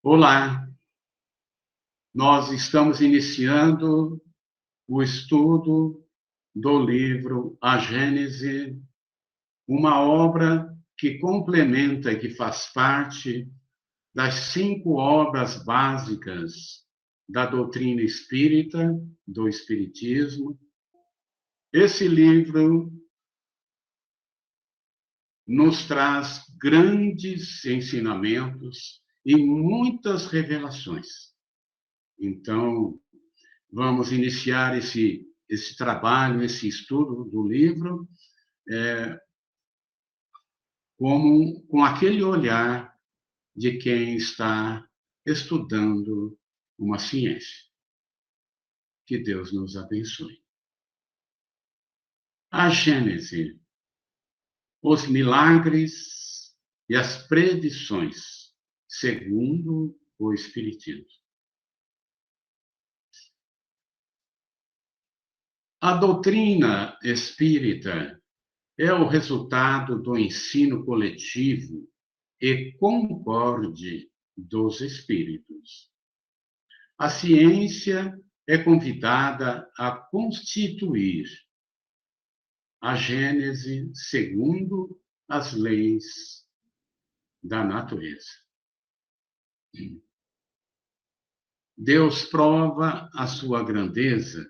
Olá, nós estamos iniciando o estudo do livro A Gênese, uma obra que complementa e que faz parte das 5 obras básicas da doutrina espírita, do Espiritismo. Esse livro nos traz grandes ensinamentos e muitas revelações. Então, vamos iniciar esse trabalho, esse estudo do livro, com aquele olhar de quem está estudando uma ciência. Que Deus nos abençoe. A Gênese, os milagres e as predições, segundo o Espiritismo. A doutrina espírita é o resultado do ensino coletivo e concorde dos espíritos. A ciência é convidada a constituir a Gênese segundo as leis da natureza. Deus prova a sua grandeza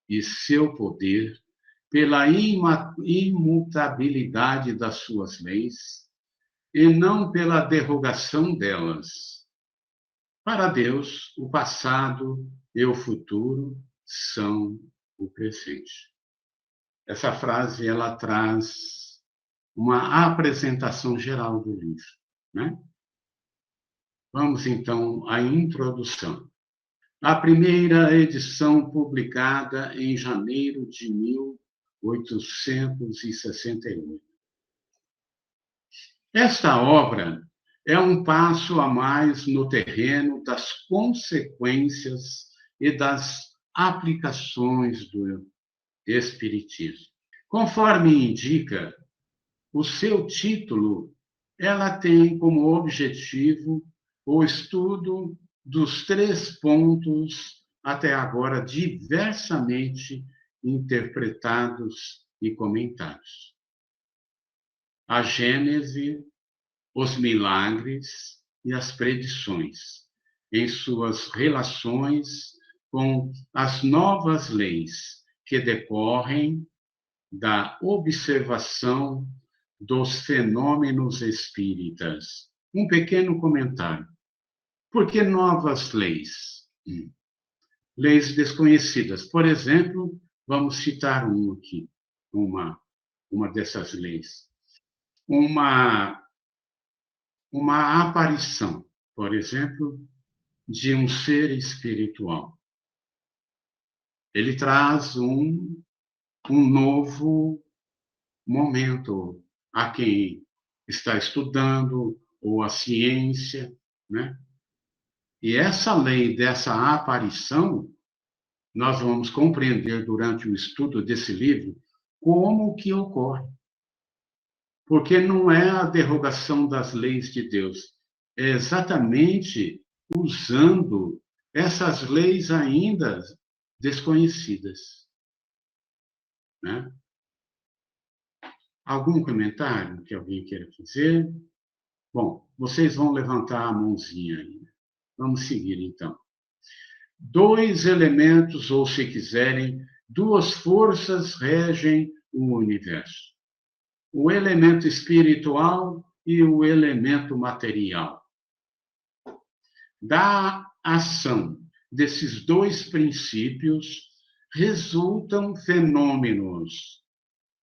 e seu poder pela imutabilidade das suas leis e não pela derrogação delas. Para Deus, o passado e o futuro são o presente. Essa frase, ela traz uma apresentação geral do livro, né? Vamos, então, à introdução. A primeira edição, publicada em janeiro de 1868. Esta obra é um passo a mais no terreno das consequências e das aplicações do Espiritismo. Conforme indica o seu título, ela tem como objetivo o estudo dos 3 pontos até agora diversamente interpretados e comentados: a Gênese, os milagres e as predições, em suas relações com as novas leis que decorrem da observação dos fenômenos espíritas. Um pequeno comentário. Por que novas leis? Leis desconhecidas. Por exemplo, vamos citar uma dessas leis. Uma aparição, por exemplo, de um ser espiritual. Ele traz um novo momento a quem está estudando, ou a ciência, né? E essa lei dessa aparição, nós vamos compreender durante o estudo desse livro como que ocorre. Porque não é a derrogação das leis de Deus, é exatamente usando essas leis ainda desconhecidas, né? Algum comentário que alguém queira fazer? Bom, vocês vão levantar a mãozinha aí. Vamos seguir, então. 2 elementos, ou se quiserem, 2 forças regem o universo: o elemento espiritual e o elemento material. Da ação desses 2 princípios resultam fenômenos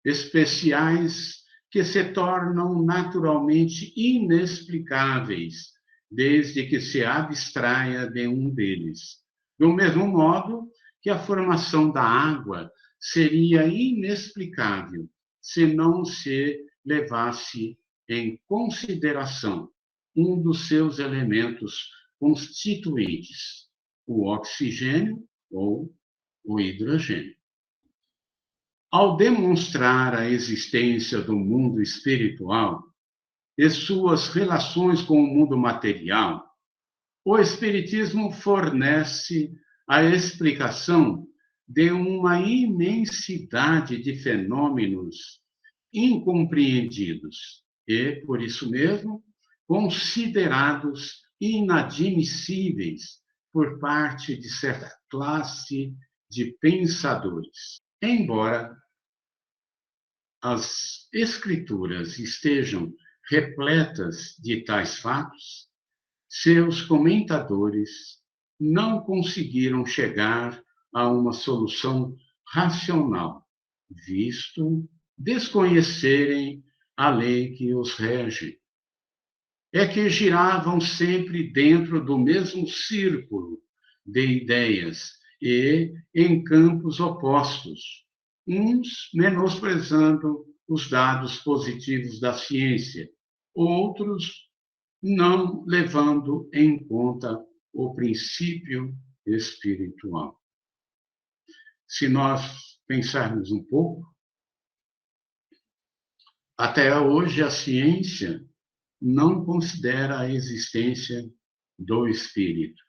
especiais que se tornam naturalmente inexplicáveis, desde que se abstraia de um deles. Do mesmo modo que a formação da água seria inexplicável se não se levasse em consideração um dos seus elementos constituintes, o oxigênio ou o hidrogênio. Ao demonstrar a existência do mundo espiritual e suas relações com o mundo material, O Espiritismo fornece a explicação de uma imensidade de fenômenos incompreendidos e, por isso mesmo, considerados inadmissíveis por parte de certa classe de pensadores. Embora as escrituras estejam repletas de tais fatos, seus comentadores não conseguiram chegar a uma solução racional, visto desconhecerem a lei que os rege. É que giravam sempre dentro do mesmo círculo de ideias e em campos opostos, uns menosprezando os dados positivos da ciência, outros não levando em conta o princípio espiritual. Se nós pensarmos um pouco, até hoje a ciência não considera a existência do espírito.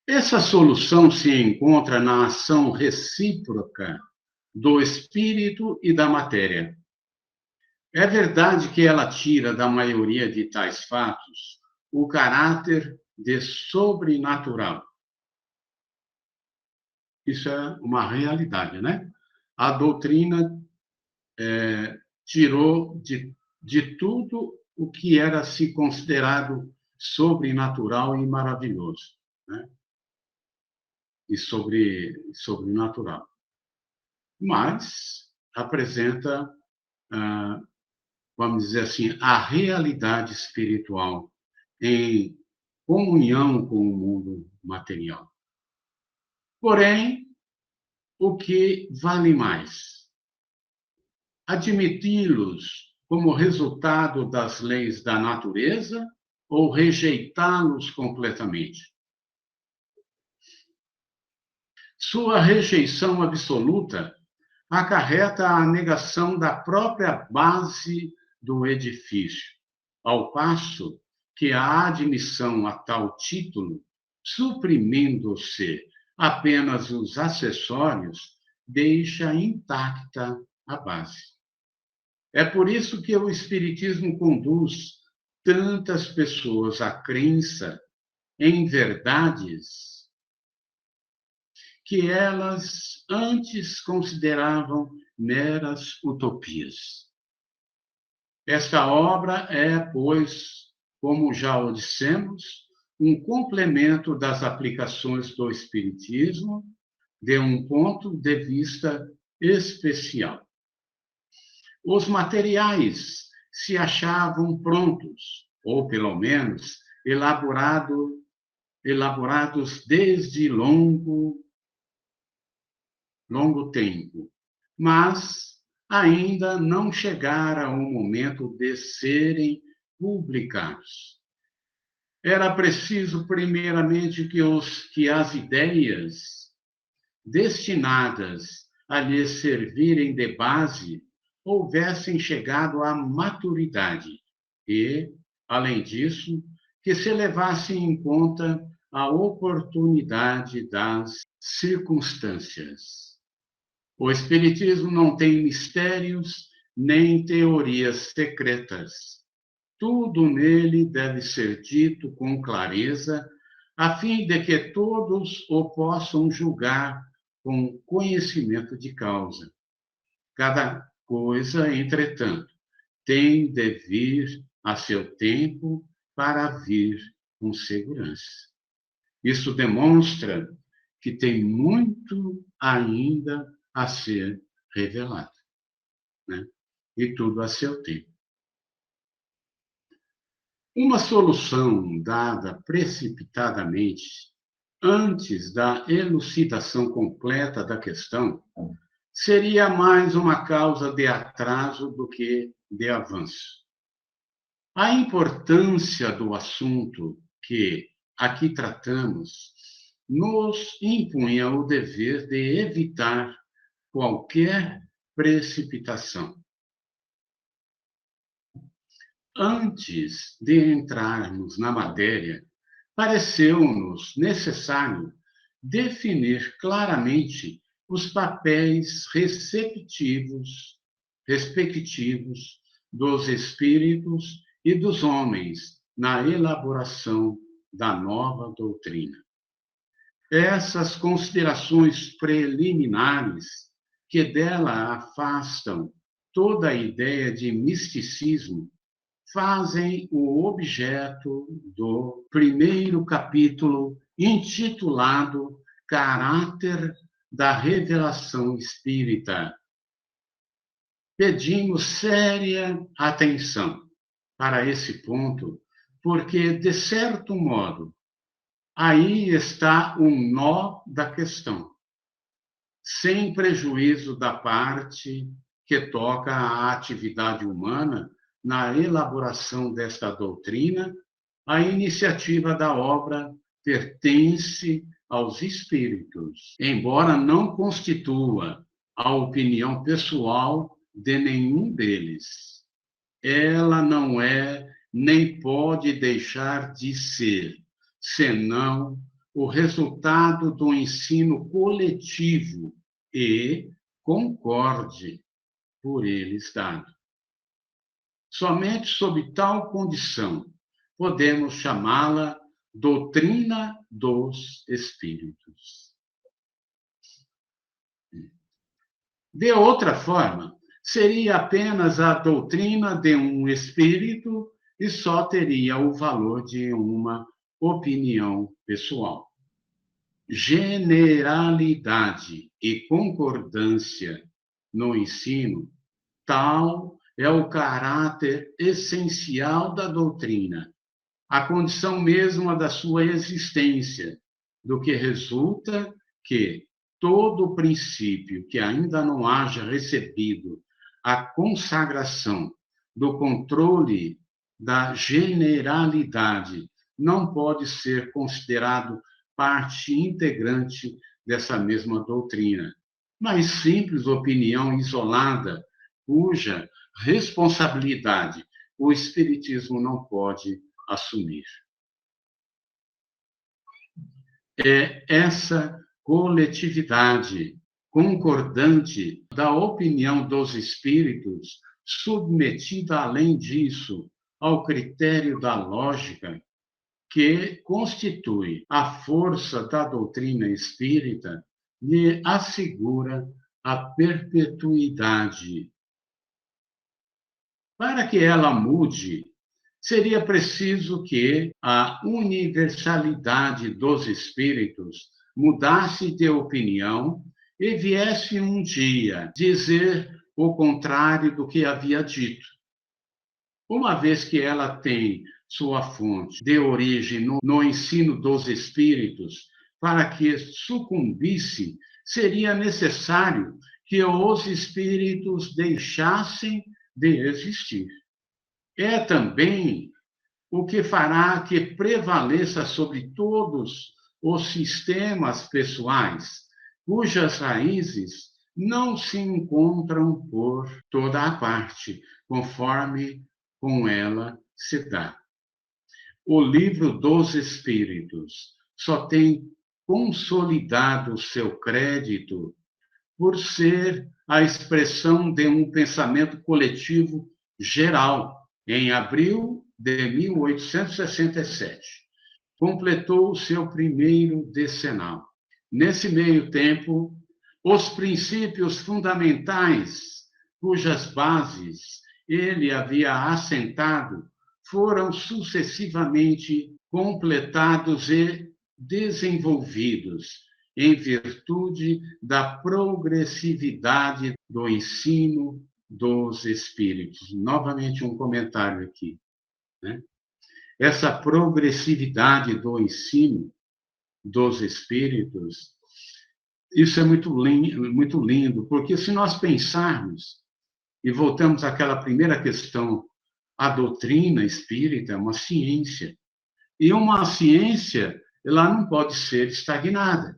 Essa solução se encontra na ação recíproca do espírito e da matéria. É verdade que ela tira da maioria de tais fatos o caráter de sobrenatural. Isso é uma realidade, né? A doutrina tirou de tudo o que era se considerado sobrenatural e maravilhoso, né? E sobrenatural. Mas apresenta, vamos dizer assim, a realidade espiritual em comunhão com o mundo material. Porém, o que vale mais? Admiti-los como resultado das leis da natureza ou rejeitá-los completamente? Sua rejeição absoluta acarreta a negação da própria base do edifício, ao passo que a admissão a tal título, suprimindo-se apenas os acessórios, deixa intacta a base. É por isso que o Espiritismo conduz tantas pessoas à crença em verdades que elas antes consideravam meras utopias. Esta obra é, pois, como já o dissemos, um complemento das aplicações do Espiritismo de um ponto de vista especial. Os materiais se achavam prontos, ou pelo menos elaborados desde longo tempo, mas ainda não chegaram ao momento de serem publicados. Era preciso, primeiramente, que as ideias destinadas a lhes servirem de base houvessem chegado à maturidade e, além disso, que se levasse em conta a oportunidade das circunstâncias. O Espiritismo não tem mistérios nem teorias secretas. Tudo nele deve ser dito com clareza, a fim de que todos o possam julgar com conhecimento de causa. Cada coisa, entretanto, tem de vir a seu tempo para vir com segurança. Isso demonstra que tem muito ainda a ser revelado, né? E tudo a seu tempo. Uma solução dada precipitadamente, antes da elucidação completa da questão, seria mais uma causa de atraso do que de avanço. A importância do assunto que aqui tratamos nos impunha o dever de evitar qualquer precipitação. Antes de entrarmos na matéria, pareceu-nos necessário definir claramente os papéis respectivos dos espíritos e dos homens na elaboração da nova doutrina. Essas considerações preliminares que dela afastam toda a ideia de misticismo fazem o objeto do primeiro capítulo, intitulado Caráter da Revelação Espírita. Pedimos séria atenção para esse ponto, porque, de certo modo, aí está um nó da questão, sem prejuízo da parte que toca à atividade humana na elaboração desta doutrina. A iniciativa da obra pertence aos espíritos, embora não constitua a opinião pessoal de nenhum deles. Ela não é, nem pode deixar de ser, senão o resultado do ensino coletivo e concorde por eles dado. Somente sob tal condição podemos chamá-la doutrina dos espíritos. De outra forma, seria apenas a doutrina de um espírito e só teria o valor de uma opinião pessoal. Generalidade e concordância no ensino, tal é o caráter essencial da doutrina, a condição mesma da sua existência, do que resulta que todo princípio que ainda não haja recebido a consagração do controle da generalidade não pode ser considerado parte integrante dessa mesma doutrina, mas simples opinião isolada, cuja responsabilidade o Espiritismo não pode assumir. É essa coletividade concordante da opinião dos espíritos, submetida, além disso, ao critério da lógica, que constitui a força da doutrina espírita, lhe assegura a perpetuidade. Para que ela mude, seria preciso que a universalidade dos espíritos mudasse de opinião e viesse um dia dizer o contrário do que havia dito. Uma vez que ela tem sua fonte de origem no ensino dos espíritos, para que sucumbisse, seria necessário que os espíritos deixassem de existir. É também o que fará que prevaleça sobre todos os sistemas pessoais, cujas raízes não se encontram por toda a parte, conforme com ela se dá. O livro dos Espíritos só tem consolidado seu crédito por ser a expressão de um pensamento coletivo geral. Em abril de 1867, completou o seu primeiro decenal. Nesse meio tempo, os princípios fundamentais, cujas bases ele havia assentado, foram sucessivamente completados e desenvolvidos em virtude da progressividade do ensino dos espíritos. Novamente um comentário aqui, né? Essa progressividade do ensino dos espíritos, isso é muito lindo, porque se nós pensarmos, e voltamos àquela primeira questão, a doutrina espírita é uma ciência, e uma ciência, ela não pode ser estagnada.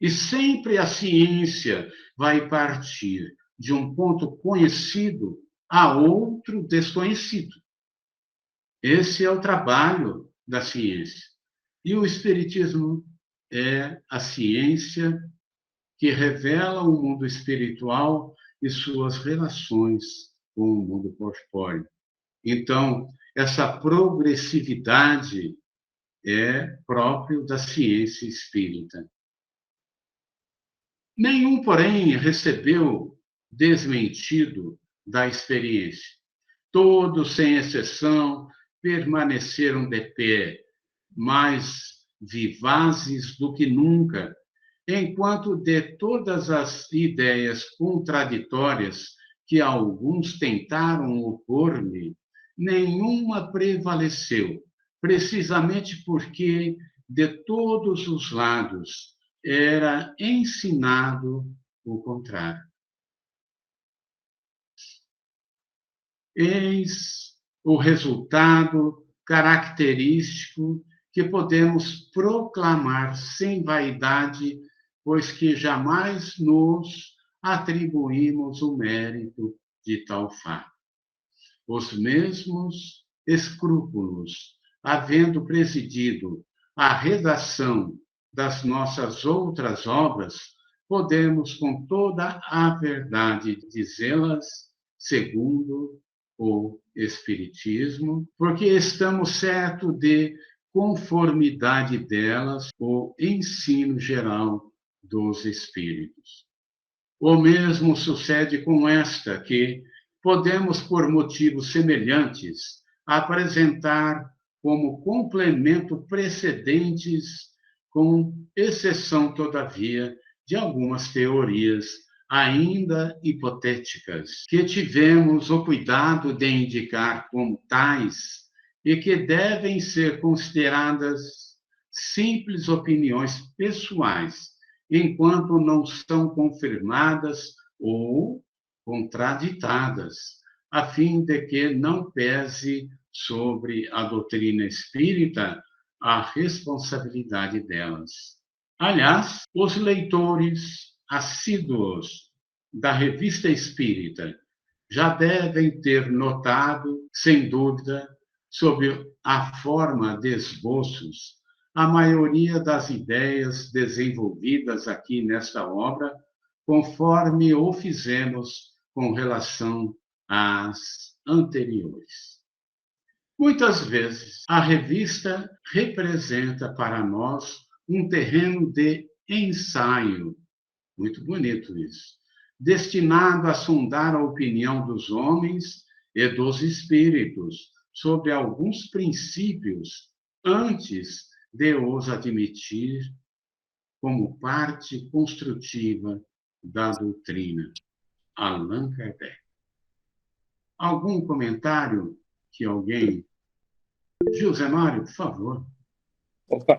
E sempre a ciência vai partir de um ponto conhecido a outro desconhecido. Esse é o trabalho da ciência. E o Espiritismo é a ciência que revela o mundo espiritual e suas relações com o mundo corpóreo. Então, essa progressividade é próprio da ciência espírita. Nenhum, porém, recebeu desmentido da experiência. Todos, sem exceção, permaneceram de pé, mais vivazes do que nunca, enquanto de todas as ideias contraditórias que alguns tentaram opor-me, nenhuma prevaleceu, precisamente porque de todos os lados era ensinado o contrário. Eis o resultado característico que podemos proclamar sem vaidade, pois que jamais nos atribuímos o mérito de tal fato. Os mesmos escrúpulos, havendo presidido a redação das nossas outras obras, podemos com toda a verdade dizê-las segundo o Espiritismo, porque estamos certos de conformidade delas o ensino geral dos Espíritos. O mesmo sucede com esta, que podemos, por motivos semelhantes, apresentar como complemento precedentes, com exceção, todavia, de algumas teorias ainda hipotéticas, que tivemos o cuidado de indicar como tais e que devem ser consideradas simples opiniões pessoais, enquanto não são confirmadas ou contraditadas, a fim de que não pese sobre a doutrina espírita a responsabilidade delas. Aliás, os leitores assíduos da Revista Espírita já devem ter notado, sem dúvida, sob a forma de esboços, a maioria das ideias desenvolvidas aqui nesta obra, conforme o fizemos com relação às anteriores. Muitas vezes, a revista representa para nós um terreno de ensaio, muito bonito isso, destinado a sondar a opinião dos homens e dos espíritos sobre alguns princípios antes de os admitir como parte construtiva da doutrina. Allan Kardec. Algum comentário que alguém... José Mário, por favor. Opa,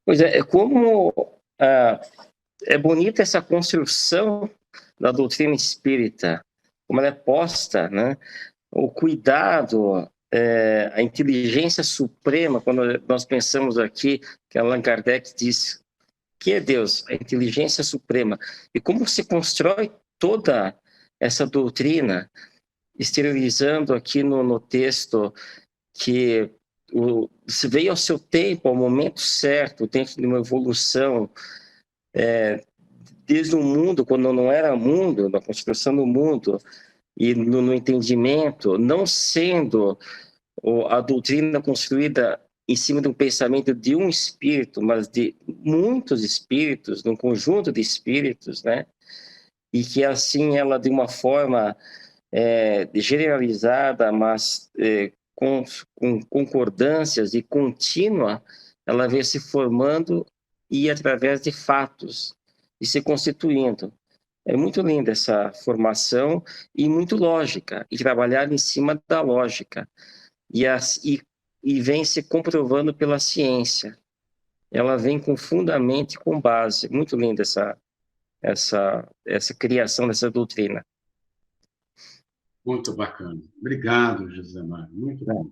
Pois é, como é bonita essa construção da doutrina espírita, como ela é posta, né? O cuidado, a inteligência suprema, quando nós pensamos aqui, que Allan Kardec diz que é Deus, a inteligência suprema, e como se constrói toda essa doutrina, esterilizando aqui no texto que se veio ao seu tempo, ao momento certo, dentro de uma evolução, desde o mundo, quando não era mundo, na construção do mundo, e no entendimento, não sendo a doutrina construída em cima de um pensamento de um espírito, mas de muitos espíritos, de um conjunto de espíritos, né? E que assim ela, de uma forma generalizada, mas com concordâncias e contínua, ela vem se formando e através de fatos, e se constituindo. É muito linda essa formação e muito lógica, e trabalhar em cima da lógica. E vem se comprovando pela ciência. Ela vem com fundamento e com base. Muito linda essa criação dessa doutrina. Muito bacana. Obrigado, José Mário. Muito bom.